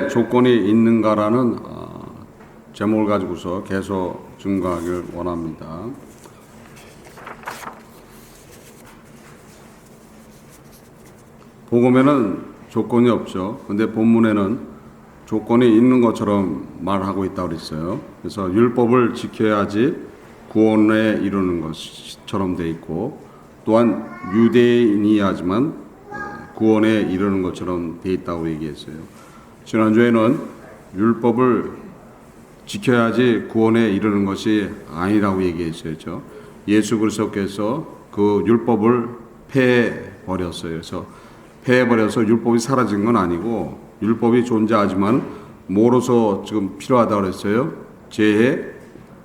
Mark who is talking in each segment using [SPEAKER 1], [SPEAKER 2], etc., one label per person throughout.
[SPEAKER 1] 복음에 조건이 있는가라는 제목을 가지고서 계속 증거하길 원합니다. 복음에는 조건이 없죠. 근데 본문에는 조건이 있는 것처럼 말하고 있다고 그랬어요. 그래서 율법을 지켜야지 구원에 이르는 것처럼 돼 있고, 또한 유대인이야지만 구원에 이르는 것처럼 돼 있다고 얘기했어요. 지난주에는 율법을 지켜야지 구원에 이르는 것이 아니라고 얘기했었죠. 예수 그리스도께서 그 율법을 폐해버렸어요. 그래서 폐해버려서 율법이 사라진 건 아니고, 율법이 존재하지만 뭐로서 지금 필요하다고 그랬어요? 죄의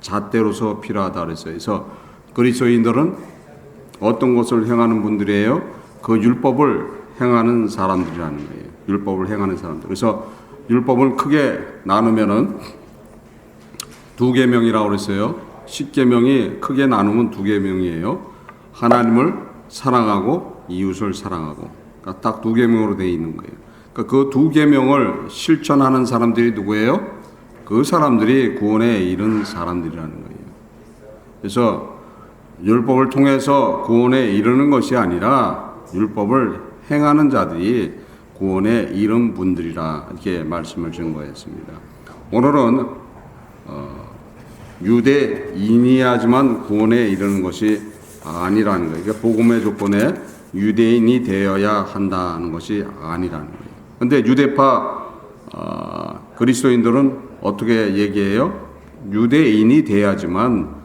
[SPEAKER 1] 잣대로서 필요하다고 그랬어요. 그래서 그리스도인들은 어떤 것을 행하는 분들이에요? 그 율법을 행하는 사람들이라는 거예요. 율법을 행하는 사람들. 그래서 율법을 크게 나누면은 두 계명이라고 그랬어요. 10계명이 크게 나누면 두 계명이에요. 하나님을 사랑하고 이웃을 사랑하고. 그러니까 딱 두 계명으로 되어 있는 거예요. 그러니까 그 두 계명을 실천하는 사람들이 누구예요? 그 사람들이 구원에 이른 사람들이라는 거예요. 그래서 율법을 통해서 구원에 이르는 것이 아니라 율법을 행하는 자들이 구원에 이른 분들이라 이렇게 말씀을 증거했습니다. 오늘은 유대인이야지만 구원에 이르는 것이 아니라는 거예요. 그러니까 복음의 조건에 유대인이 되어야 한다는 것이 아니라는 거예요. 그런데 유대파 그리스도인들은 어떻게 얘기해요? 유대인이 돼야지만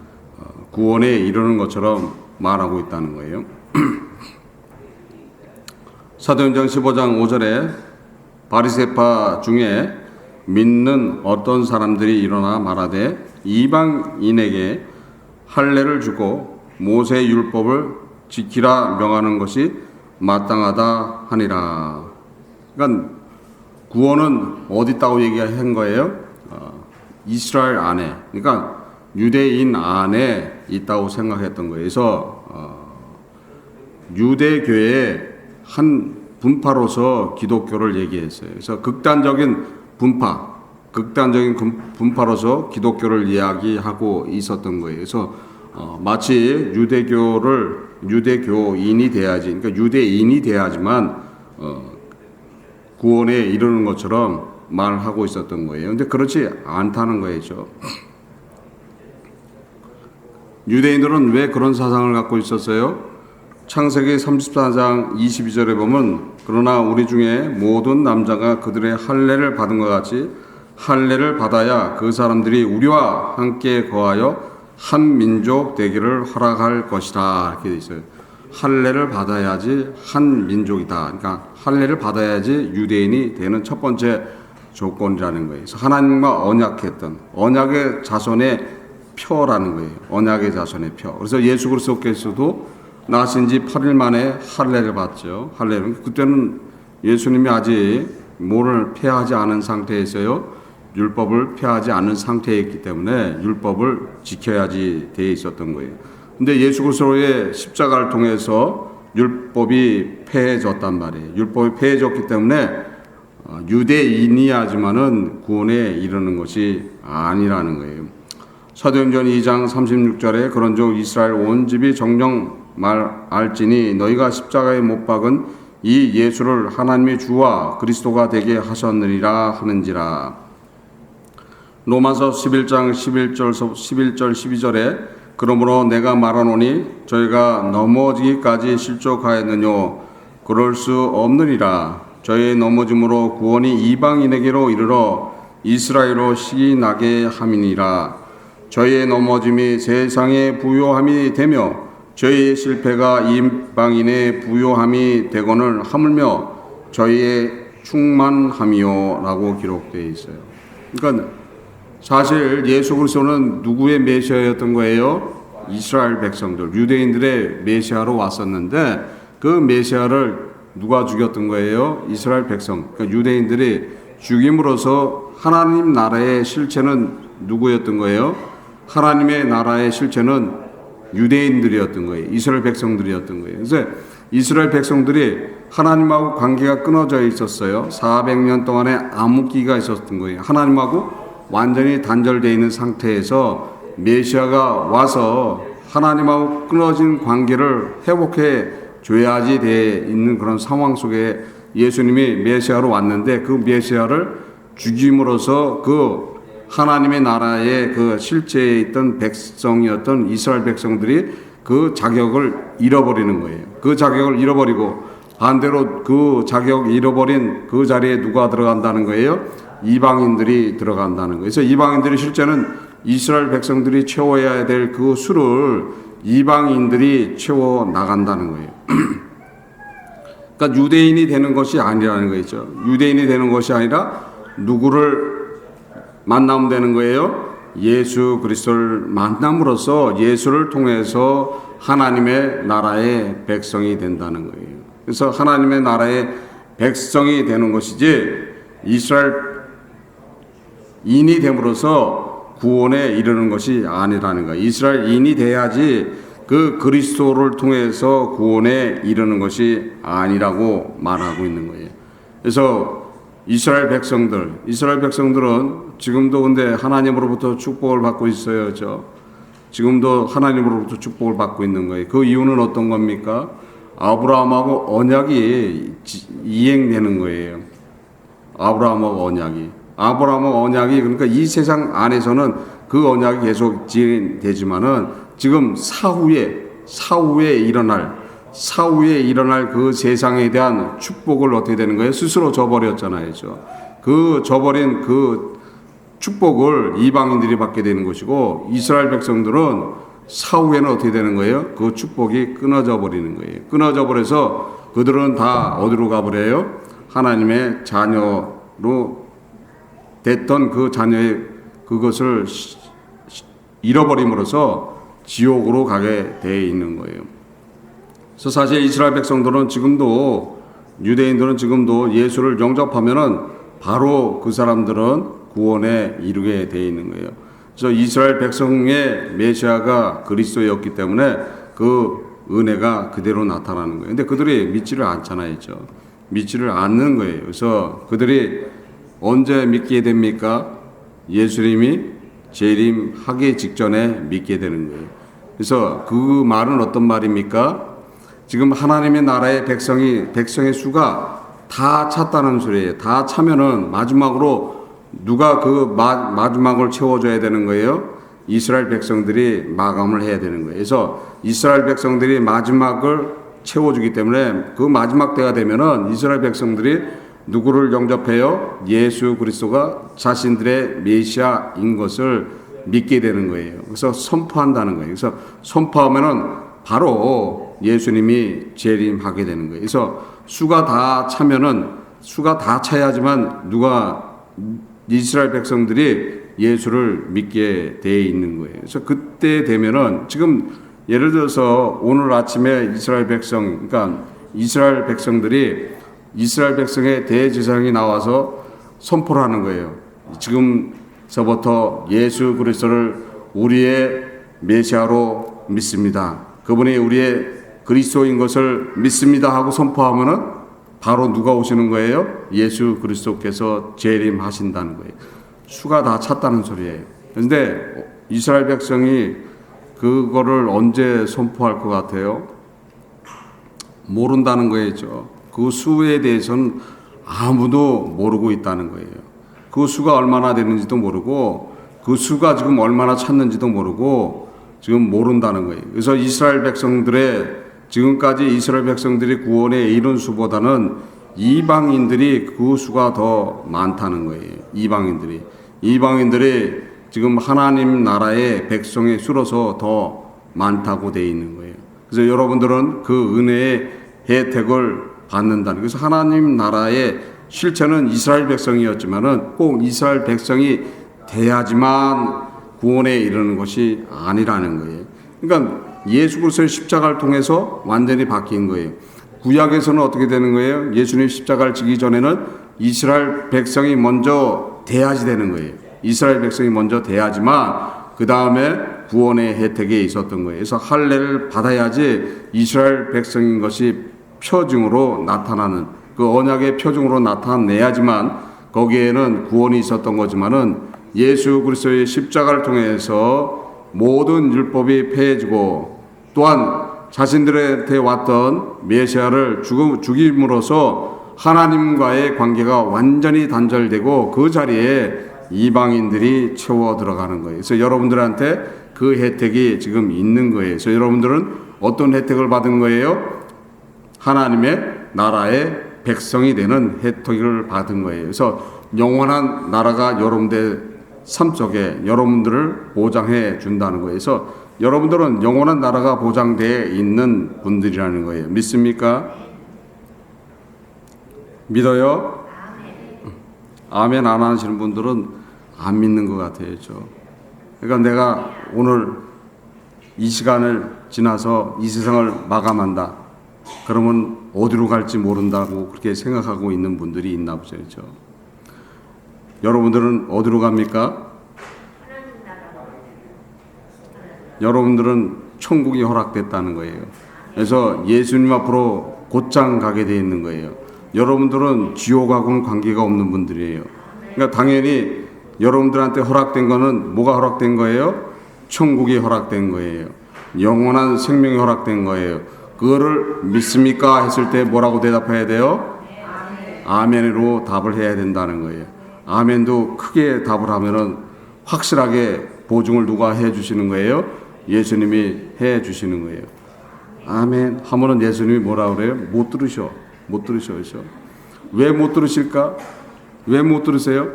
[SPEAKER 1] 구원에 이르는 것처럼 말하고 있다는 거예요. 사도행전 15장 5절에 바리새파 중에 믿는 어떤 사람들이 일어나 말하되 이방인에게 할례를 주고 모세의 율법을 지키라 명하는 것이 마땅하다 하니라. 그러니까 구원은 어디 있다고 얘기한 거예요? 이스라엘 안에, 그러니까 유대인 안에 있다고 생각했던 거예요. 그래서 유대교의 한 분파로서 기독교를 얘기했어요. 그래서 극단적인 분파로서 기독교를 이야기하고 있었던 거예요. 그래서 마치 유대교인이 돼야지, 그러니까 유대인이 돼야지만 구원에 이르는 것처럼 말하고 있었던 거예요. 근데 그렇지 않다는 거죠. 유대인들은 왜 그런 사상을 갖고 있었어요? 창세기 34장 22절에 보면 그러나 우리 중에 모든 남자가 그들의 할례를 받은 것 같이 할례를 받아야 그 사람들이 우리와 함께 거하여 한 민족 되기를 허락할 것이다. 이렇게 돼 있어요. 할례를 받아야지 한 민족이다. 그러니까 할례를 받아야지 유대인이 되는 첫 번째 조건이라는 거예요. 그래서 하나님과 언약했던 언약의 자손의 표라는 거예요. 언약의 자손의 표. 그래서 예수 그리스도께서도 나신 지 8일 만에 할례를 받죠. 할례는 그때는 예수님이 아직 뭐를 폐하지 않은 상태에서요. 율법을 폐하지 않은 상태였기 때문에 율법을 지켜야지 되어 있었던 거예요. 근데 예수 그리스도의 십자가를 통해서 율법이 폐해졌단 말이에요. 율법이 폐해졌기 때문에 유대인이야지만은 구원에 이르는 것이 아니라는 거예요. 사도행전 2장 36절에 그런즉 이스라엘 온 집이 정령 알지니 너희가 십자가에 못 박은 이 예수를 하나님의 주와 그리스도가 되게 하셨느니라 하는지라. 로마서 11장 11절 12절에 그러므로 내가 말하노니 저희가 넘어지기까지 실족하였느뇨 그럴 수 없느니라. 저희의 넘어짐으로 구원이 이방인에게로 이르러 이스라엘로 시기 나게 함이니라. 저희의 넘어짐이 세상의 부요함이 되며 저희의 실패가 이방인의 부요함이 되거늘 하물며 저희의 충만함이요 라고 기록되어 있어요. 그러니까 사실 예수 그리스도는 누구의 메시아였던 거예요? 이스라엘 백성들, 유대인들의 메시아로 왔었는데 그 메시아를 누가 죽였던 거예요? 이스라엘 백성, 그러니까 유대인들이 죽임으로써 하나님 나라의 실체는 누구였던 거예요? 하나님의 나라의 실체는 유대인들이었던 거예요. 이스라엘 백성들이었던 거예요. 그래서 이스라엘 백성들이 하나님하고 관계가 끊어져 있었어요. 400년 동안에 암흑기가 있었던 거예요. 하나님하고 완전히 단절되어 있는 상태에서 메시아가 와서 하나님하고 끊어진 관계를 회복해 줘야지 돼 있는 그런 상황 속에 예수님이 메시아로 왔는데, 그 메시아를 죽임으로써 그 하나님의 나라의 그 실제에 있던 백성이었던 이스라엘 백성들이 그 자격을 잃어버리는 거예요. 그 자격을 잃어버리고 반대로 그 자격 잃어버린 그 자리에 누가 들어간다는 거예요? 이방인들이 들어간다는 거예요. 그래서 이방인들이 실제는 이스라엘 백성들이 채워야 될 그 수를 이방인들이 채워 나간다는 거예요. 그러니까 유대인이 되는 것이 아니라는 거죠. 유대인이 되는 것이 아니라 누구를 만나면 되는 거예요? 예수 그리스도를 만남으로써 예수를 통해서 하나님의 나라의 백성이 된다는 거예요. 그래서 하나님의 나라의 백성이 되는 것이지 이스라엘인이 됨으로써 구원에 이르는 것이 아니라는 거예요. 이스라엘인이 돼야지 그 그리스도를 통해서 구원에 이르는 것이 아니라고 말하고 있는 거예요. 그래서 이스라엘 백성들은 지금도 근데 하나님으로부터 축복을 받고 있어요. 지금도 하나님으로부터 축복을 받고 있는 거예요. 그 이유는 어떤 겁니까? 아브라함하고 언약이 이행되는 거예요. 아브라함하고 언약이 그러니까 이 세상 안에서는 그 언약이 계속 진행되지만은 지금 사후에 일어날 그 세상에 대한 축복을 어떻게 되는 거예요? 스스로 저버렸잖아요. 그 저버린 그 축복을 이방인들이 받게 되는 것이고, 이스라엘 백성들은 사후에는 어떻게 되는 거예요? 그 축복이 끊어져 버리는 거예요. 끊어져 버려서 그들은 다 어디로 가버려요? 하나님의 자녀로 됐던 그 자녀의 그것을 잃어버림으로써 지옥으로 가게 되어 있는 거예요. 그래서 사실 이스라엘 백성들은 지금도, 유대인들은 지금도 예수를 영접하면은 바로 그 사람들은 구원에 이르게 되어 있는 거예요. 그래서 이스라엘 백성의 메시아가 그리스도였기 때문에 그 은혜가 그대로 나타나는 거예요. 근데 그들이 믿지를 않잖아요. 믿지를 않는 거예요. 그래서 그들이 언제 믿게 됩니까? 예수님이 재림하기 직전에 믿게 되는 거예요. 그래서 그 말은 어떤 말입니까? 지금 하나님의 나라의 백성의 수가 다 찼다는 소리예요. 다 차면은 마지막으로 누가 그 마지막을 채워줘야 되는 거예요? 이스라엘 백성들이 마감을 해야 되는 거예요. 그래서 이스라엘 백성들이 마지막을 채워주기 때문에 그 마지막 때가 되면은 이스라엘 백성들이 누구를 영접해요? 예수 그리스도가 자신들의 메시아인 것을 믿게 되는 거예요. 그래서 선포한다는 거예요. 그래서 선포하면은 바로 예수님이 재림하게 되는 거예요. 그래서 수가 다 차야지만 이스라엘 백성들이 예수를 믿게 돼 있는 거예요. 그래서 그때 되면은 지금 예를 들어서 오늘 아침에 이스라엘 백성들이 이스라엘 백성의 대제사장이 나와서 선포를 하는 거예요. 지금서부터 예수 그리스도를 우리의 메시아로 믿습니다. 그분이 우리의 그리스도인 것을 믿습니다 하고 선포하면은 바로 누가 오시는 거예요? 예수 그리스도께서 재림하신다는 거예요. 수가 다 찼다는 소리예요. 그런데 이스라엘 백성이 그거를 언제 선포할 것 같아요? 모른다는 거죠. 그 수에 대해서는 아무도 모르고 있다는 거예요. 그 수가 얼마나 되는지도 모르고 그 수가 지금 얼마나 찼는지도 모르고 지금 모른다는 거예요. 그래서 지금까지 이스라엘 백성들이 구원에 이른 수보다는 이방인들이 그 수가 더 많다는 거예요. 이방인들이 지금 하나님 나라의 백성의 수로서 더 많다고 되어 있는 거예요. 그래서 여러분들은 그 은혜의 혜택을 받는다는. 그래서 하나님 나라의 실체는 이스라엘 백성이었지만은 꼭 이스라엘 백성이 돼야지만 구원에 이르는 것이 아니라는 거예요. 그러니까 예수 그리스도의 십자가를 통해서 완전히 바뀐 거예요. 구약에서는 어떻게 되는 거예요? 예수님 십자가를 지기 전에는 이스라엘 백성이 먼저 돼야지 되는 거예요. 이스라엘 백성이 먼저 돼야지만 그 다음에 구원의 혜택이 있었던 거예요. 그래서 할례를 받아야지 이스라엘 백성인 것이 표징으로 나타나는, 그 언약의 표징으로 나타내야지만 거기에는 구원이 있었던 거지만은 예수 그리스도의 십자가를 통해서 모든 율법이 폐해지고 또한 자신들한테 왔던 메시아를 죽임으로써 하나님과의 관계가 완전히 단절되고 그 자리에 이방인들이 채워 들어가는 거예요. 그래서 여러분들한테 그 혜택이 지금 있는 거예요. 그래서 여러분들은 어떤 혜택을 받은 거예요? 하나님의 나라의 백성이 되는 혜택을 받은 거예요. 그래서 영원한 나라가 여러분들 삶 속에 여러분들을 보장해 준다는 거예요. 그래서 여러분들은 영원한 나라가 보장되어 있는 분들이라는 거예요. 믿습니까? 믿어요? 아멘 안 하시는 분들은 안 믿는 것 같아요. 그러니까 내가 오늘 이 시간을 지나서 이 세상을 마감한다. 그러면 어디로 갈지 모른다고 그렇게 생각하고 있는 분들이 있나 보죠. 여러분들은 어디로 갑니까? 여러분들은 천국이 허락됐다는 거예요. 그래서 예수님 앞으로 곧장 가게 되어 있는 거예요. 여러분들은 지옥하고는 관계가 없는 분들이에요. 그러니까 당연히 여러분들한테 허락된 거는 뭐가 허락된 거예요? 천국이 허락된 거예요. 영원한 생명이 허락된 거예요. 그거를 믿습니까? 했을 때 뭐라고 대답해야 돼요? 아멘으로 답을 해야 된다는 거예요. 아멘도 크게 답을 하면은 확실하게 보증을 누가 해 주시는 거예요? 예수님이 해 주시는 거예요. 아멘 하면은 예수님이 뭐라 그래요? 못 들으셔. 그렇죠? 왜 못 들으실까? 왜 못 들으세요?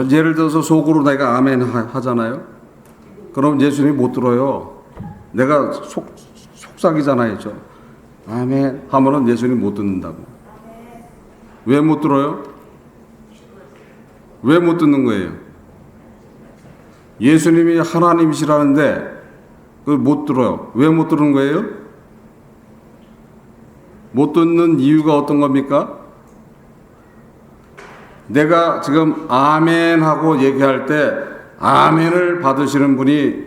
[SPEAKER 1] 예를 들어서 속으로 내가 아멘 하잖아요. 그럼 예수님이 못 들어요. 내가 속삭이잖아요. 아멘 하면은 예수님이 못 듣는다고. 왜 못 들어요? 왜 못 듣는 거예요? 예수님이 하나님이시라는데 그걸 못 들어요. 왜 못 들은 거예요? 못 듣는 이유가 어떤 겁니까? 내가 지금 아멘 하고 얘기할 때 아멘을 받으시는 분이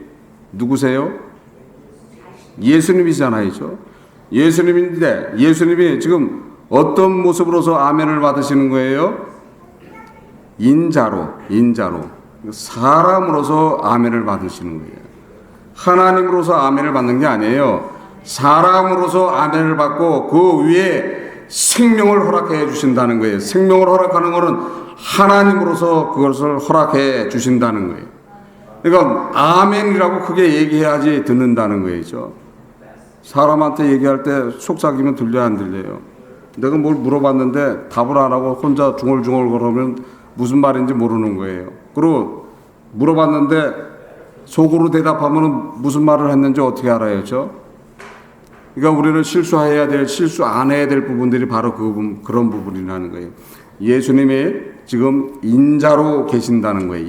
[SPEAKER 1] 누구세요? 예수님이잖아요. 예수님인데 예수님이 지금 어떤 모습으로서 아멘을 받으시는 거예요? 인자로 사람으로서 아멘을 받으시는 거예요. 하나님으로서 아멘을 받는 게 아니에요. 사람으로서 아멘을 받고 그 위에 생명을 허락해 주신다는 거예요. 생명을 허락하는 것은 하나님으로서 그것을 허락해 주신다는 거예요. 그러니까 아멘이라고 크게 얘기해야지 듣는다는 거예요. 사람한테 얘기할 때 속삭이면 들려요, 안 들려요? 내가 뭘 물어봤는데 답을 안 하고 혼자 중얼중얼 그러면 무슨 말인지 모르는 거예요. 그리고 물어봤는데 속으로 대답하면 무슨 말을 했는지 어떻게 알아요? 그러니까 우리는 실수해야 될, 실수 안 해야 될 부분들이 바로 그런 부분이라는 거예요. 예수님이 지금 인자로 계신다는 거예요.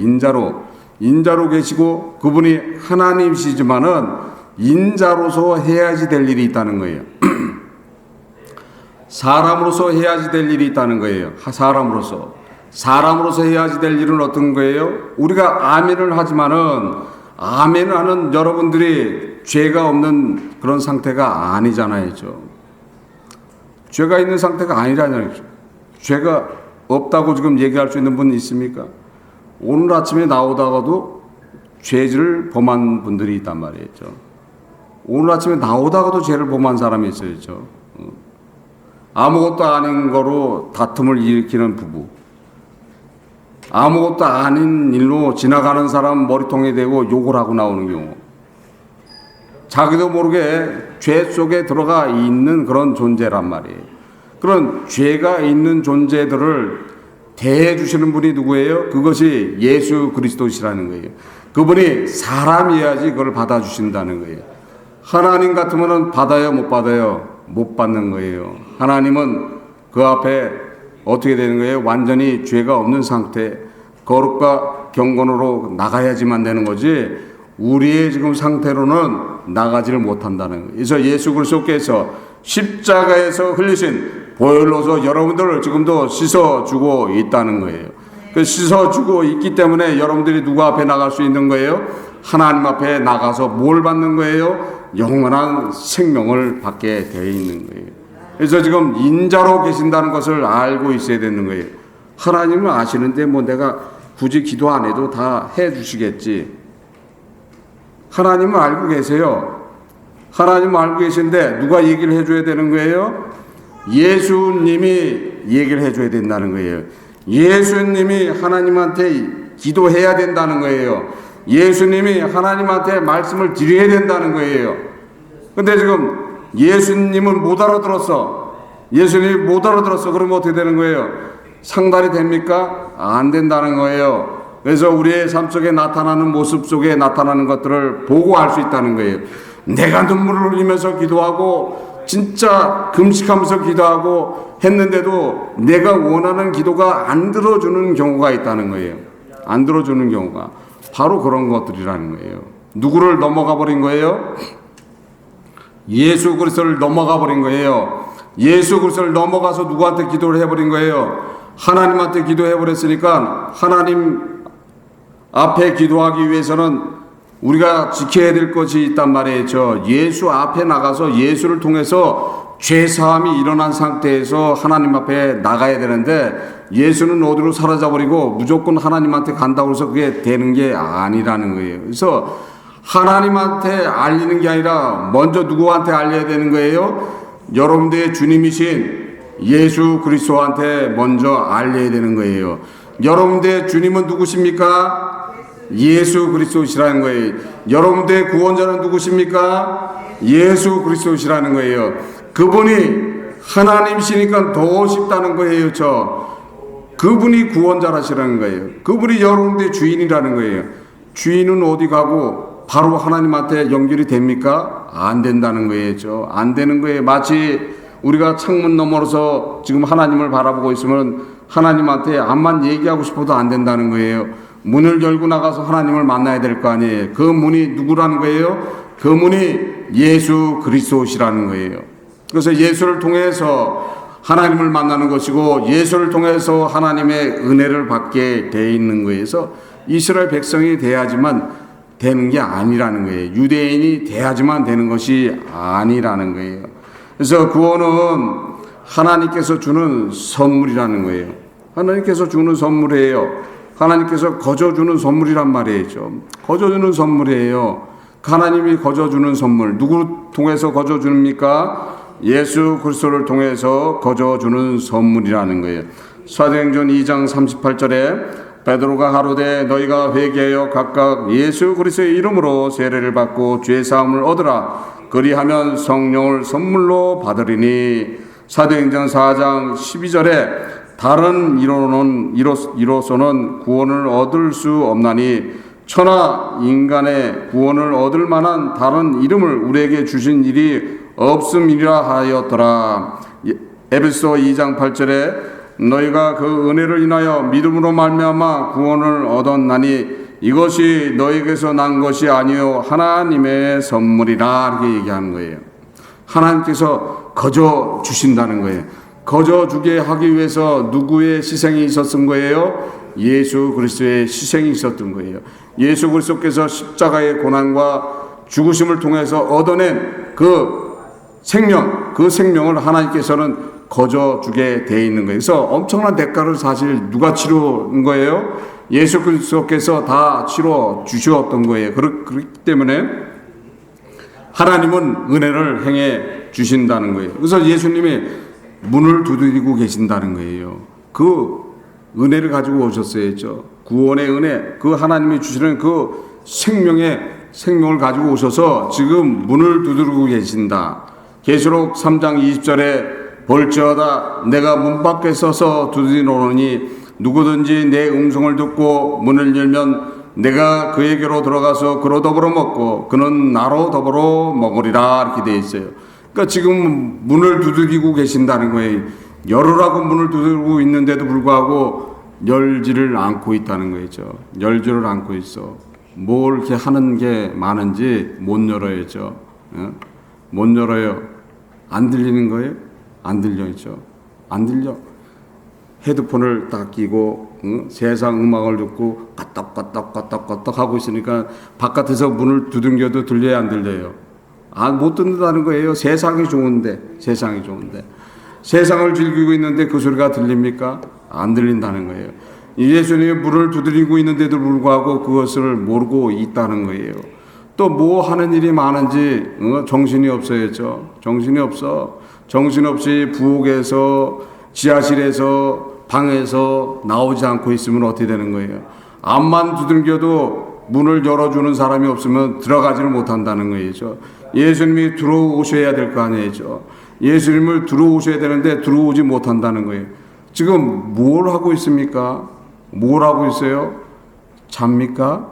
[SPEAKER 1] 인자로 계시고 그분이 하나님이시지만은 인자로서 해야지 될 일이 있다는 거예요. 사람으로서 해야지 될 일이 있다는 거예요. 사람으로서 해야지 될 일은 어떤 거예요? 우리가 아멘을 하지만은 아멘을 하는 여러분들이 죄가 없는 그런 상태가 아니잖아요. 죄가 있는 상태가 아니잖아요. 죄가 없다고 지금 얘기할 수 있는 분 있습니까? 오늘 아침에 나오다가도 죄를 범한 분들이 있단 말이에요. 오늘 아침에 나오다가도 죄를 범한 사람이 있어요. 아무것도 아닌 거로 다툼을 일으키는 부부, 아무것도 아닌 일로 지나가는 사람 머리통에 대고 욕을 하고 나오는 경우, 자기도 모르게 죄 속에 들어가 있는 그런 존재란 말이에요. 그런 죄가 있는 존재들을 대해 주시는 분이 누구예요? 그것이 예수 그리스도시라는 거예요. 그분이 사람이어야지 그걸 받아주신다는 거예요. 하나님 같으면 받아요, 못 받아요? 못 받는 거예요. 하나님은 그 앞에 어떻게 되는 거예요? 완전히 죄가 없는 상태, 거룩과 경건으로 나가야지만 되는 거지 우리의 지금 상태로는 나가지를 못한다는 거예요. 그래서 예수 그리스도께서 십자가에서 흘리신 보혈로서 여러분들을 지금도 씻어주고 있다는 거예요. 그 씻어주고 있기 때문에 여러분들이 누구 앞에 나갈 수 있는 거예요? 하나님 앞에 나가서 뭘 받는 거예요? 영원한 생명을 받게 되어 있는 거예요. 그래서 지금 인자로 계신다는 것을 알고 있어야 되는 거예요. 하나님은 아시는데 뭐 내가 굳이 기도 안 해도 다 해주시겠지. 하나님은 알고 계세요. 하나님은 알고 계신데 누가 얘기를 해줘야 되는 거예요? 예수님이 얘기를 해줘야 된다는 거예요. 예수님이 하나님한테 기도해야 된다는 거예요. 예수님이 하나님한테 말씀을 드려야 된다는 거예요. 근데 지금 예수님은 못 알아들었어. 예수님이 못 알아들었어. 그러면 어떻게 되는 거예요? 상달이 됩니까? 안 된다는 거예요. 그래서 우리의 삶 속에 나타나는 모습 속에 나타나는 것들을 보고 알 수 있다는 거예요. 내가 눈물을 흘리면서 기도하고 진짜 금식하면서 기도하고 했는데도 내가 원하는 기도가 안 들어주는 경우가 있다는 거예요. 안 들어주는 경우가 바로 그런 것들이라는 거예요. 누구를 넘어가 버린 거예요? 예수 그리스도를 넘어가 버린 거예요. 예수 그리스도를 넘어가서 누구한테 기도를 해버린 거예요? 하나님한테 기도해 버렸으니까 하나님 앞에 기도하기 위해서는 우리가 지켜야 될 것이 있단 말이죠. 예수 앞에 나가서 예수를 통해서 죄사함이 일어난 상태에서 하나님 앞에 나가야 되는데 예수는 어디로 사라져버리고 무조건 하나님한테 간다고 해서 그게 되는 게 아니라는 거예요. 그래서 하나님한테 알리는 게 아니라 먼저 누구한테 알려야 되는 거예요? 여러분들의 주님이신 예수 그리스도한테 먼저 알려야 되는 거예요. 여러분들의 주님은 누구십니까? 예수 그리스도시라는 거예요. 여러분들의 구원자는 누구십니까? 예수 그리스도시라는 거예요. 그분이 하나님이시니까 더 쉽다는 거예요. 그분이 구원자라시라는 거예요. 그분이 여러분들의 주인이라는 거예요. 주인은 어디 가고 바로 하나님한테 연결이 됩니까? 안 된다는 거예요. 안 되는 거예요. 마치 우리가 창문 너머로서 지금 하나님을 바라보고 있으면 하나님한테 암만 얘기하고 싶어도 안 된다는 거예요. 문을 열고 나가서 하나님을 만나야 될 거 아니에요. 그 문이 누구라는 거예요? 그 문이 예수 그리스도시라는 거예요. 그래서 예수를 통해서 하나님을 만나는 것이고 예수를 통해서 하나님의 은혜를 받게 되어 있는 거예요. 그래서 이스라엘 백성이 돼야지만 되는 게 아니라는 거예요. 유대인이 돼야지만 되는 것이 아니라는 거예요. 그래서 구원은 하나님께서 주는 선물이라는 거예요. 하나님께서 주는 선물이에요. 하나님께서 거저주는 선물이란 말이죠. 거저주는 선물이에요. 하나님이 거저주는 선물. 누구 통해서 거저줍니까? 예수 그리스도를 통해서 거저주는 선물이라는 거예요. 사도행전 2장 38절에 베드로가 가로되 너희가 회개하여 각각 예수 그리스도의 이름으로 세례를 받고 죄 사함을 얻으라. 그리하면 성령을 선물로 받으리니. 사도행전 4장 12절에 다른 이로서는 구원을 얻을 수 없나니 천하 인간의 구원을 얻을 만한 다른 이름을 우리에게 주신 일이 없음이라 하였더라. 에베소 2장 8절에 너희가 그 은혜를 인하여 믿음으로 말미암아 구원을 얻었나니 이것이 너희에게서 난 것이 아니요 하나님의 선물이라 이렇게 얘기하는 거예요. 하나님께서 거저 주신다는 거예요. 거저 주게 하기 위해서 누구의 희생이 있었던 거예요? 예수 그리스도의 희생이 있었던 거예요. 예수 그리스도께서 십자가의 고난과 죽으심을 통해서 얻어낸 그 생명을 하나님께서는 거저 주게 돼 있는 거예요. 그래서 엄청난 대가를 사실 누가 치른 거예요? 예수 그리스도께서 다 치러 주셨던 거예요. 그렇기 때문에 하나님은 은혜를 행해 주신다는 거예요. 그래서 예수님이 문을 두드리고 계신다는 거예요. 그 은혜를 가지고 오셨어야죠. 구원의 은혜, 그 하나님이 주시는 그 생명을 가지고 오셔서 지금 문을 두드리고 계신다. 계시록 3장 20절에 볼지어다 내가 문 밖에 서서 두드리노니 누구든지 내 음성을 듣고 문을 열면 내가 그에게로 들어가서 그로 더불어 먹고 그는 나로 더불어 먹으리라 이렇게 되어 있어요. 그러니까 지금 문을 두드리고 계신다는 거예요. 열으라고 문을 두드리고 있는데도 불구하고 열지를 않고 있다는 거죠. 열지를 않고 있어. 뭘 이렇게 하는 게 많은지 못 열어야죠. 못 열어요. 안 들리는 거예요? 안 들려있죠. 안 들려. 헤드폰을 딱 끼고 세상 음악을 듣고 까딱까딱 하고 있으니까 바깥에서 문을 두들겨도 들려야 안 들려요? 못 듣는다는 거예요. 세상이 좋은데. 세상을 즐기고 있는데 그 소리가 들립니까? 안 들린다는 거예요. 예수님이 문을 두드리고 있는데도 불구하고 그것을 모르고 있다는 거예요. 또 뭐 하는 일이 많은지 정신이 없어야죠. 정신이 없이 부엌에서 지하실에서 방에서 나오지 않고 있으면 어떻게 되는 거예요? 앞만 두들겨도 문을 열어주는 사람이 없으면 들어가지를 못한다는 거예요. 예수님이 들어오셔야 될 거 아니에요. 예수님을 들어오셔야 되는데 들어오지 못한다는 거예요. 지금 뭘 하고 있습니까? 뭘 하고 있어요? 잡니까?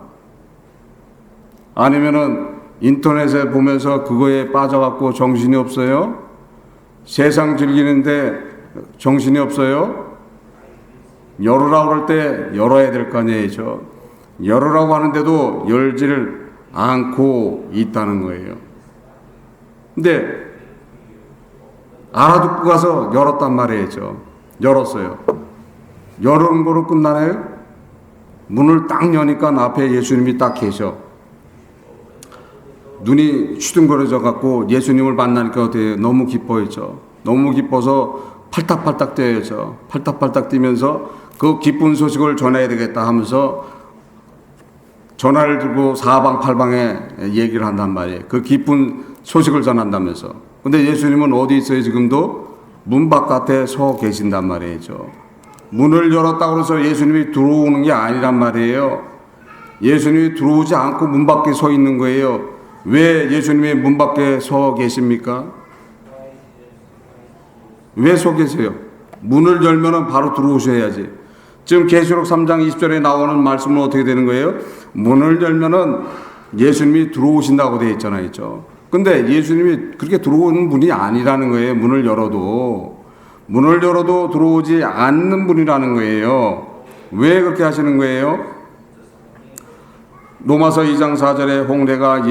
[SPEAKER 1] 아니면은 인터넷에 보면서 그거에 빠져갖고 정신이 없어요? 세상 즐기는데 정신이 없어요? 열으라고 그럴 때 열어야 될 거 아니에요. 열으라고 하는데도 열지를 않고 있다는 거예요. 근데 알아듣고 가서 열었단 말이에요. 열었어요. 열은 거로 끝나나요? 문을 딱 여니까 앞에 예수님이 딱 계셔. 눈이 휘둥그레져 갖고 예수님을 만나니까 어때요? 너무 기뻐했죠. 너무 기뻐서 팔딱팔딱 뛰어야죠. 팔딱팔딱 뛰면서 그 기쁜 소식을 전해야 되겠다 하면서 전화를 들고 사방팔방에 얘기를 한단 말이에요. 그 기쁜 소식을 전한다면서. 근데 예수님은 어디 있어요? 지금도 문 바깥에 서 계신단 말이죠. 문을 열었다고 해서 예수님이 들어오는 게 아니란 말이에요. 예수님이 들어오지 않고 문 밖에 서 있는 거예요. 왜 예수님이 문 밖에 서 계십니까? 왜 서 계세요? 문을 열면은 바로 들어오셔야지. 지금 계시록 3장 20절에 나오는 말씀은 어떻게 되는 거예요? 문을 열면은 예수님이 들어오신다고 되어 있잖아요. 근데 예수님이 그렇게 들어오는 분이 아니라는 거예요. 문을 열어도 들어오지 않는 분이라는 거예요. 왜 그렇게 하시는 거예요? 로마서 2장 4절에 홍대가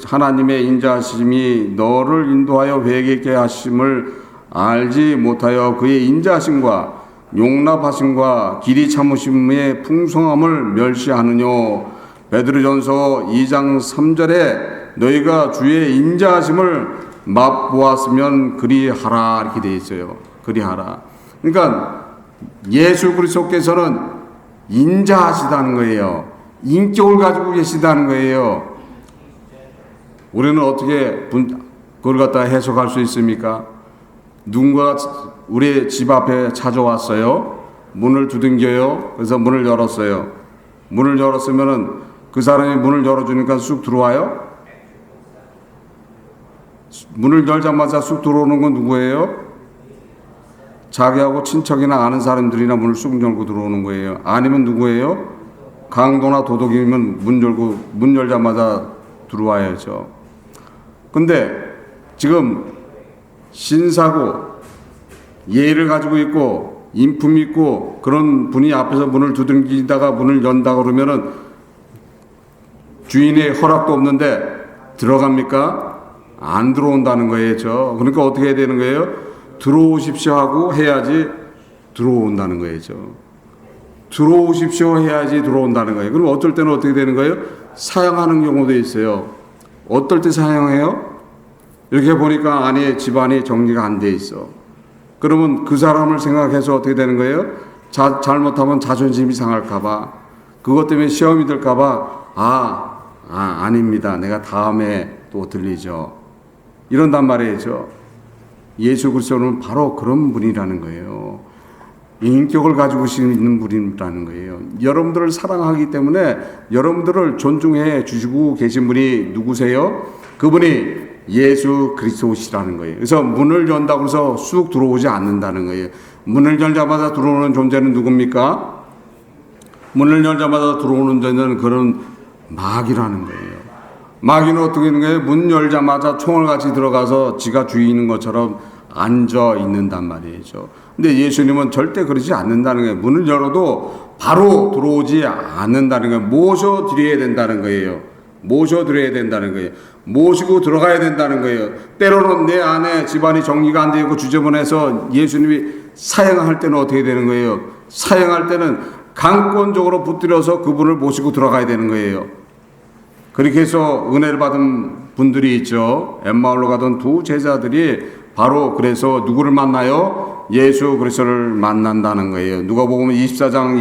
[SPEAKER 1] 하나님의 인자하심이 너를 인도하여 회개케 하심을 알지 못하여 그의 인자하심과 용납하심과 길이 참으심의 풍성함을 멸시하느뇨. 베드로전서 2장 3절에 너희가 주의 인자하심을 맛보았으면 그리하라 이렇게 되어 있어요. 그리하라. 그러니까 예수 그리스도께서는 인자하시다는 거예요. 인격을 가지고 계시다는 거예요. 우리는 어떻게 그걸 갖다 해석할 수 있습니까? 누군가 우리 집 앞에 찾아왔어요. 문을 두들겨요. 그래서 문을 열었어요. 문을 열었으면은 그 사람이 문을 열어주니까 쑥 들어와요? 문을 열자마자 쑥 들어오는 건 누구예요? 자기하고 친척이나 아는 사람들이나 문을 쑥 열고 들어오는 거예요. 아니면 누구예요? 강도나 도둑이면 문 열자마자 들어와야죠. 근데 지금 신사고 예의를 가지고 있고 인품 있고 그런 분이 앞에서 문을 두들기다가 문을 연다 그러면은 주인의 허락도 없는데 들어갑니까? 안 들어온다는 거예요. 그러니까 어떻게 해야 되는 거예요? 들어오십시오 하고 해야지 들어온다는 거예요. 들어오십시오 해야지 들어온다는 거예요. 그럼 어떨 때는 어떻게 되는 거예요? 사양하는 경우도 있어요. 어떨 때 사양해요? 이렇게 보니까 안에 집안이 정리가 안 돼 있어. 그러면 그 사람을 생각해서 어떻게 되는 거예요? 잘못하면 자존심이 상할까봐, 그것 때문에 시험이 들까봐, 아닙니다. 내가 다음에 또 들리죠. 이런단 말이죠. 예수 그리스도는 바로 그런 분이라는 거예요. 인격을 가지고 있는 분이라는 거예요. 여러분들을 사랑하기 때문에 여러분들을 존중해 주시고 계신 분이 누구세요? 그분이 예수 그리스도시라는 거예요. 그래서 문을 연다고 해서 쑥 들어오지 않는다는 거예요. 문을 열자마자 들어오는 존재는 누굽니까? 문을 열자마자 들어오는 존재는 그런 마귀라는 거예요. 마귀는 어떻게 하는 거예요? 문 열자마자 총을 같이 들어가서 지가 주인인 것처럼 앉아 있는단 말이죠. 근데 예수님은 절대 그러지 않는다는 거예요. 문을 열어도 바로 들어오지 않는다는 거예요. 모셔드려야 된다는 거예요. 모셔드려야 된다는 거예요. 모시고 들어가야 된다는 거예요. 때로는 내 안에 집안이 정리가 안 되고 주저번해서 예수님이 사형할 때는 어떻게 되는 거예요? 사형할 때는 강권적으로 붙들어서 그분을 모시고 들어가야 되는 거예요. 그렇게 해서 은혜를 받은 분들이 있죠. 엠마오로 가던 두 제자들이 바로 그래서 누구를 만나요? 예수 그리스도를 만난다는 거예요. 누가복음 24장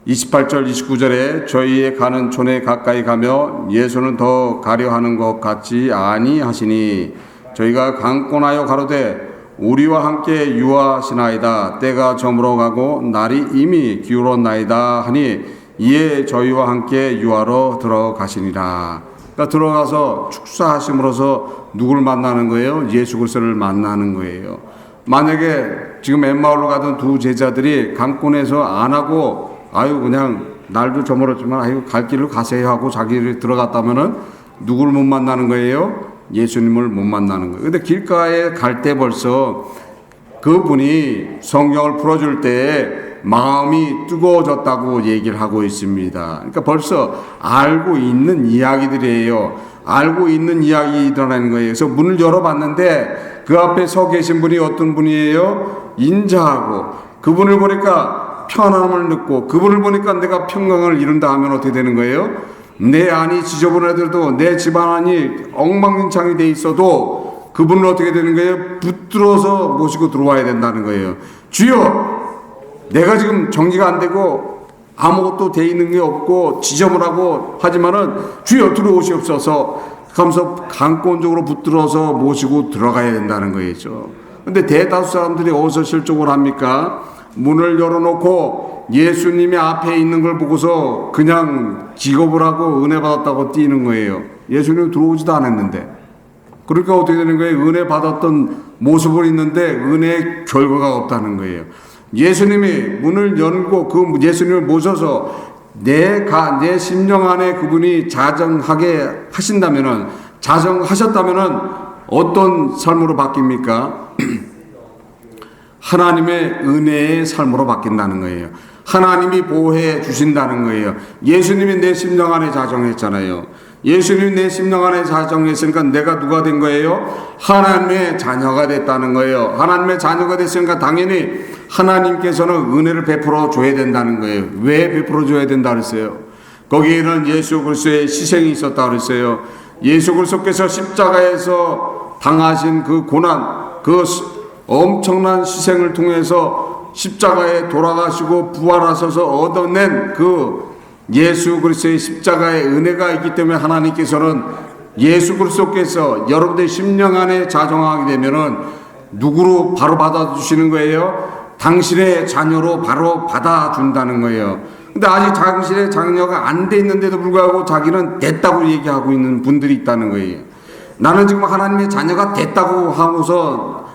[SPEAKER 1] 28절 29절에 저희의 가는 촌에 가까이 가며 예수는 더 가려 하는 것 같지 아니하시니 저희가 강권하여 가로되 우리와 함께 유하시나이다. 때가 저물어 가고 날이 이미 기울었나이다 하니 이에 저희와 함께 유하러 들어가시니라. 그러니까 들어가서 축사하심으로써 누구를 만나는 거예요? 예수 그리스도를 만나는 거예요. 만약에 지금 엠마오로 가던 두 제자들이 강권에서 안 하고 아유 그냥 날도 저물었지만 아유 갈 길로 가세요 하고 자기를 들어갔다면은 누구를 못 만나는 거예요? 예수님을 못 만나는 거예요. 근데 길가에 갈 때 벌써 그분이 성경을 풀어줄 때 마음이 뜨거워졌다고 얘기를 하고 있습니다. 그러니까 벌써 알고 있는 이야기들이에요. 알고 있는 이야기들이라는 거예요. 그래서 문을 열어봤는데 그 앞에 서 계신 분이 어떤 분이에요? 인자하고 그분을 보니까 편안함을 느끼고 그분을 보니까 내가 평강을 이룬다 하면 어떻게 되는 거예요? 내 안이 지저분하더라도 내 집안이 엉망진창이 돼 있어도 그분은 어떻게 되는 거예요? 붙들어서 모시고 들어와야 된다는 거예요. 주여, 내가 지금 정리가 안 되고 아무것도 돼 있는 게 없고 지저분하고 하지만은 주여 들어오시옵소서 하면서 강권적으로 붙들어서 모시고 들어가야 된다는 거겠죠. 근데 대다수 사람들이 어디서 실족을 합니까? 문을 열어놓고 예수님이 앞에 있는 걸 보고서 그냥 기겁을 하고 은혜 받았다고 뛰는 거예요. 예수님 들어오지도 않았는데. 그러니까 어떻게 되는 거예요? 은혜 받았던 모습을 있는데 은혜의 결과가 없다는 거예요. 예수님이 문을 열고 그 예수님을 모셔서 내 심령 안에 그분이 자정하게 하신다면은, 자정하셨다면은 어떤 삶으로 바뀝니까? 하나님의 은혜의 삶으로 바뀐다는 거예요. 하나님이 보호해 주신다는 거예요. 예수님이 내 심령 안에 자정했잖아요. 예수님이 내 심령 안에 자정했으니까 내가 누가 된 거예요? 하나님의 자녀가 됐다는 거예요. 하나님의 자녀가 됐으니까 당연히 하나님께서는 은혜를 베풀어 줘야 된다는 거예요. 왜 베풀어 줘야 된다 그랬어요? 거기에는 예수 그리스도의 희생이 있었다 그랬어요. 예수 그리스도께서 십자가에서 당하신 그 고난, 그 엄청난 희생을 통해서 십자가에 돌아가시고 부활하셔서 얻어낸 그 예수 그리스도의 십자가의 은혜가 있기 때문에 하나님께서는 예수 그리스도께서 여러분들 심령 안에 자정하게 되면은 누구로 바로 받아주시는 거예요? 당신의 자녀로 바로 받아준다는 거예요. 근데 아직 당신의 자녀가 안 돼 있는데도 불구하고 자기는 됐다고 얘기하고 있는 분들이 있다는 거예요. 나는 지금 하나님의 자녀가 됐다고 하고서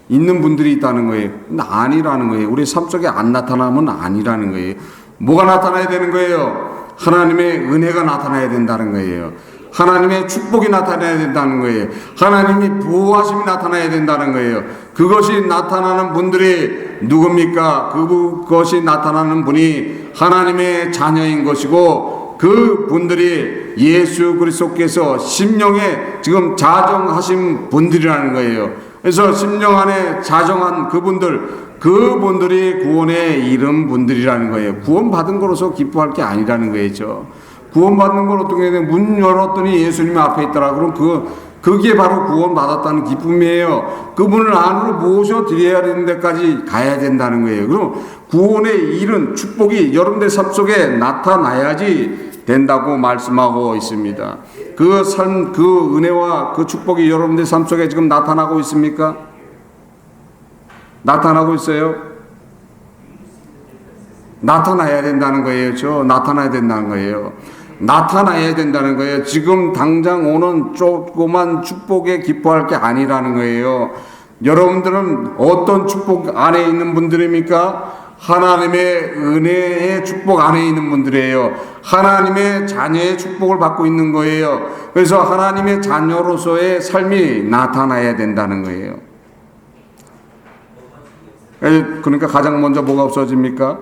[SPEAKER 1] 있는 분들이 있다는 거예요. 근데 아니라는 거예요. 우리 삶 속에 안 나타나면 아니라는 거예요. 뭐가 나타나야 되는 거예요? 하나님의 은혜가 나타나야 된다는 거예요. 하나님의 축복이 나타나야 된다는 거예요. 하나님이 보호하심이 나타나야 된다는 거예요. 그것이 나타나는 분들이 누굽니까? 그것이 나타나는 분이 하나님의 자녀인 것이고 그 분들이 예수 그리스도께서 심령에 지금 자정하신 분들이라는 거예요. 그래서 심령 안에 자정한 그분들이 구원에 이른 분들이라는 거예요. 구원받은 거로서 기뻐할 게 아니라는 거죠. 구원받는 걸 어떻게 해야 돼? 문 열었더니 예수님 앞에 있더라. 그럼 그게 바로 구원받았다는 기쁨이에요. 그분을 안으로 모셔드려야 되는 데까지 가야 된다는 거예요. 그럼 구원에 이른 축복이 여러분들 삶 속에 나타나야지 된다고 말씀하고 있습니다. 그 삶, 그 은혜와 그 축복이 여러분들 삶 속에 지금 나타나고 있습니까? 나타나고 있어요? 나타나야 된다는 거예요. 나타나야 된다는 거예요. 나타나야 된다는 거예요. 지금 당장 오는 조그만 축복에 기뻐할 게 아니라는 거예요. 여러분들은 어떤 축복 안에 있는 분들입니까? 하나님의 은혜의 축복 안에 있는 분들이에요. 하나님의 자녀의 축복을 받고 있는 거예요. 그래서 하나님의 자녀로서의 삶이 나타나야 된다는 거예요. 그러니까 가장 먼저 뭐가 없어집니까?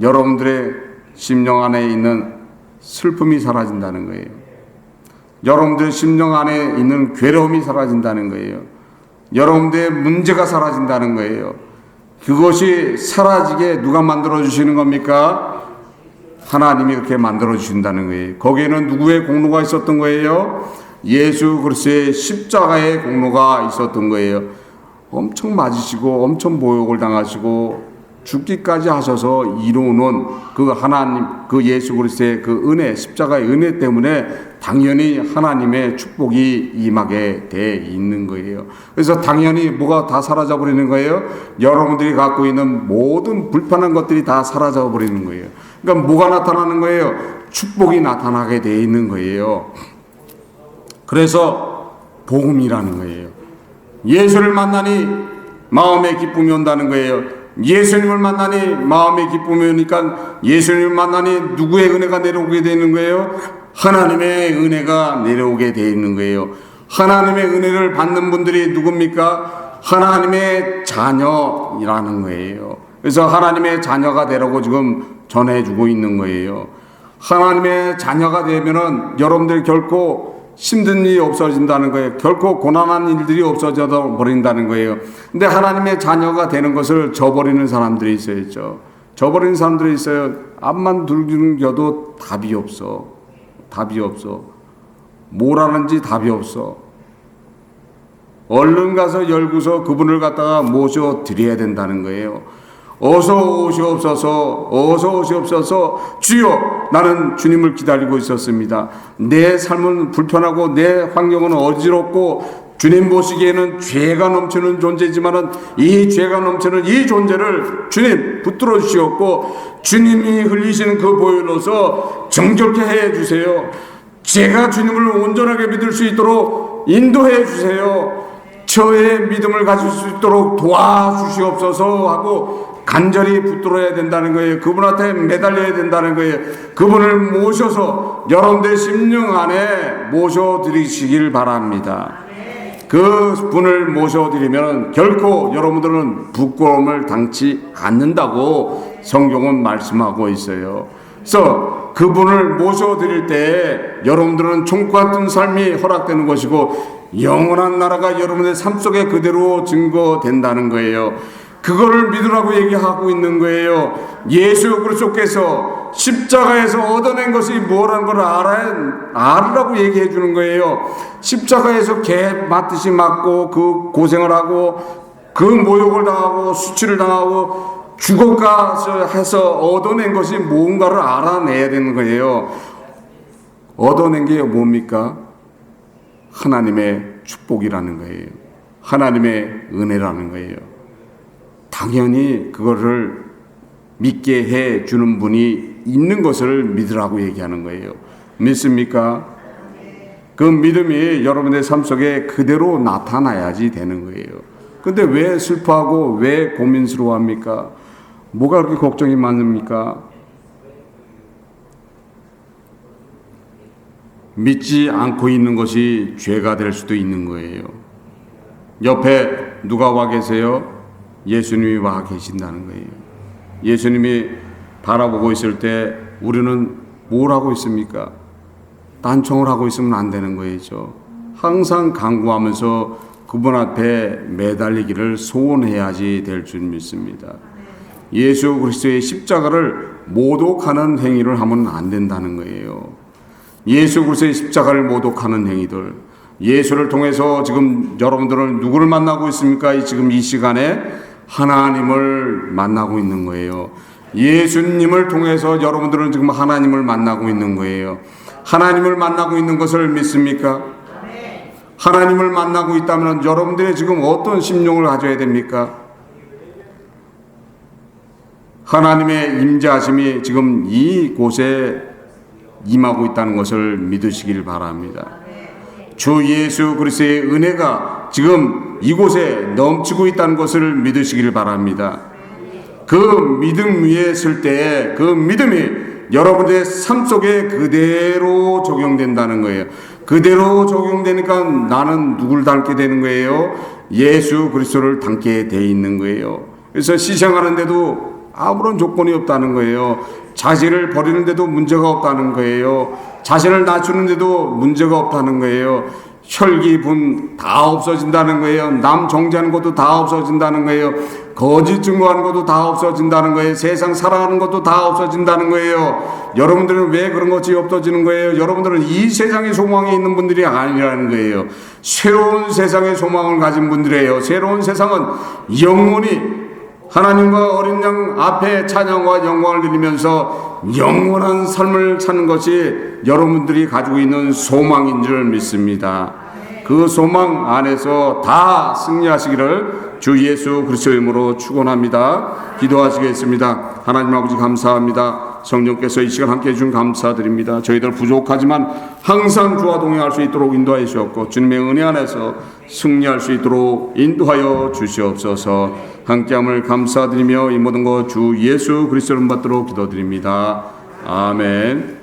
[SPEAKER 1] 여러분들의 심령 안에 있는 슬픔이 사라진다는 거예요. 여러분들의 심령 안에 있는 괴로움이 사라진다는 거예요. 여러분들의 문제가 사라진다는 거예요. 그것이 사라지게 누가 만들어 주시는 겁니까? 하나님이 그렇게 만들어 주신다는 거예요. 거기에는 누구의 공로가 있었던 거예요? 예수 그리스도의 십자가의 공로가 있었던 거예요. 엄청 맞으시고 엄청 모욕을 당하시고 죽기까지 하셔서 이루는 그 하나님, 그 예수 그리스도의 그 은혜, 십자가의 은혜 때문에 당연히 하나님의 축복이 임하게 돼 있는 거예요. 그래서 당연히 뭐가 다 사라져 버리는 거예요? 여러분들이 갖고 있는 모든 불편한 것들이 다 사라져 버리는 거예요. 그러니까 뭐가 나타나는 거예요? 축복이 나타나게 돼 있는 거예요. 그래서 복음이라는 거예요. 예수를 만나니 마음에 기쁨이 온다는 거예요. 예수님을 만나니 마음의 기쁨이 오니까 예수님을 만나니 누구의 은혜가 내려오게 되는 거예요? 하나님의 은혜가 내려오게 되어 있는 거예요. 하나님의 은혜를 받는 분들이 누굽니까? 하나님의 자녀이라는 거예요. 그래서 하나님의 자녀가 되라고 지금 전해주고 있는 거예요. 하나님의 자녀가 되면은 여러분들이 결코 힘든 일이 없어진다는 거예요. 결코 고난한 일들이 없어져 버린다는 거예요. 근데 하나님의 자녀가 되는 것을 저버리는 사람들이 있어야죠. 저버리는 사람들이 있어요. 앞만 두들겨도 답이 없어. 답이 없어. 뭘 하는지 답이 없어. 얼른 가서 열고서 그분을 갖다가 모셔 드려야 된다는 거예요. 어서 오시옵소서, 어서 오시옵소서. 주여, 나는 주님을 기다리고 있었습니다. 내 삶은 불편하고 내 환경은 어지럽고 주님 보시기에는 죄가 넘치는 존재지만은 이 죄가 넘치는 이 존재를 주님 붙들어 주시옵고 주님이 흘리시는 그 보혈로서 정결케 해 주세요. 제가 주님을 온전하게 믿을 수 있도록 인도해 주세요. 저의 믿음을 가질 수 있도록 도와주시옵소서 하고 간절히 붙들어야 된다는 거예요. 그분한테 매달려야 된다는 거예요. 그분을 모셔서 여러분들의 심령 안에 모셔드리시길 바랍니다. 그 분을 모셔드리면 결코 여러분들은 부끄러움을 당치 않는다고 성경은 말씀하고 있어요. 그래서 그분을 모셔드릴 때 여러분들은 총과 같은 삶이 허락되는 것이고 영원한 나라가 여러분의 삶 속에 그대로 증거된다는 거예요. 그거를 믿으라고 얘기하고 있는 거예요. 예수 그리스도께서 십자가에서 얻어낸 것이 뭐라는 걸 알으라고 얘기해 주는 거예요. 십자가에서 개 맞듯이 맞고 그 고생을 하고 그 모욕을 당하고 수치를 당하고 죽어가서 해서 얻어낸 것이 뭔가를 알아내야 되는 거예요. 얻어낸 게 뭡니까? 하나님의 축복이라는 거예요. 하나님의 은혜라는 거예요. 당연히 그거를 믿게 해 주는 분이 있는 것을 믿으라고 얘기하는 거예요. 믿습니까? 그 믿음이 여러분의 삶 속에 그대로 나타나야지 되는 거예요. 근데 왜 슬퍼하고 왜 고민스러워 합니까? 뭐가 그렇게 걱정이 많습니까? 믿지 않고 있는 것이 죄가 될 수도 있는 거예요. 옆에 누가 와 계세요? 예수님이 와 계신다는 거예요. 예수님이 바라보고 있을 때 우리는 뭘 하고 있습니까? 딴청을 하고 있으면 안 되는 거죠. 항상 간구하면서 그분 앞에 매달리기를 소원해야지 될 줄 믿습니다. 예수 그리스도의 십자가를 모독하는 행위를 하면 안 된다는 거예요. 예수 그리스도의 십자가를 모독하는 행위들, 예수를 통해서 지금 여러분들은 누구를 만나고 있습니까? 지금 이 시간에 하나님을 만나고 있는 거예요. 예수님을 통해서 여러분들은 지금 하나님을 만나고 있는 거예요. 하나님을 만나고 있는 것을 믿습니까? 하나님을 만나고 있다면 여러분들이 지금 어떤 심령을 가져야 됩니까? 하나님의 임재하심이 지금 이곳에 임하고 있다는 것을 믿으시길 바랍니다. 주 예수 그리스도의 은혜가 지금 이곳에 넘치고 있다는 것을 믿으시길 바랍니다. 그 믿음 위에 설 때 그 믿음이 여러분의 삶 속에 그대로 적용된다는 거예요. 그대로 적용되니까 나는 누굴 닮게 되는 거예요? 예수 그리스도를 닮게 돼 있는 거예요. 그래서 시생하는데도 아무런 조건이 없다는 거예요. 자신을 버리는데도 문제가 없다는 거예요. 자신을 낮추는데도 문제가 없다는 거예요. 혈기분 다 없어진다는 거예요. 남 정죄하는 것도 다 없어진다는 거예요. 거짓 증거하는 것도 다 없어진다는 거예요. 세상 살아가는 것도 다 없어진다는 거예요. 여러분들은 왜 그런 것이 없어지는 거예요? 여러분들은 이 세상의 소망에 있는 분들이 아니라는 거예요. 새로운 세상의 소망을 가진 분들이에요. 새로운 세상은 영원히 하나님과 어린 양 앞에 찬양과 영광을 드리면서 영원한 삶을 사는 것이 여러분들이 가지고 있는 소망인 줄 믿습니다. 그 소망 안에서 다 승리하시기를 주 예수 그리스도의 이름으로 축원합니다. 기도하시겠습니다. 하나님 아버지 감사합니다. 성령께서 이 시간 함께해 주신 감사드립니다. 저희들 부족하지만 항상 주와 동행할 수 있도록 인도하여 주셨고 주님의 은혜 안에서 승리할 수 있도록 인도하여 주시옵소서. 함께함을 감사드리며 이 모든 것 주 예수 그리스도 이름 받도록 기도드립니다. 아멘.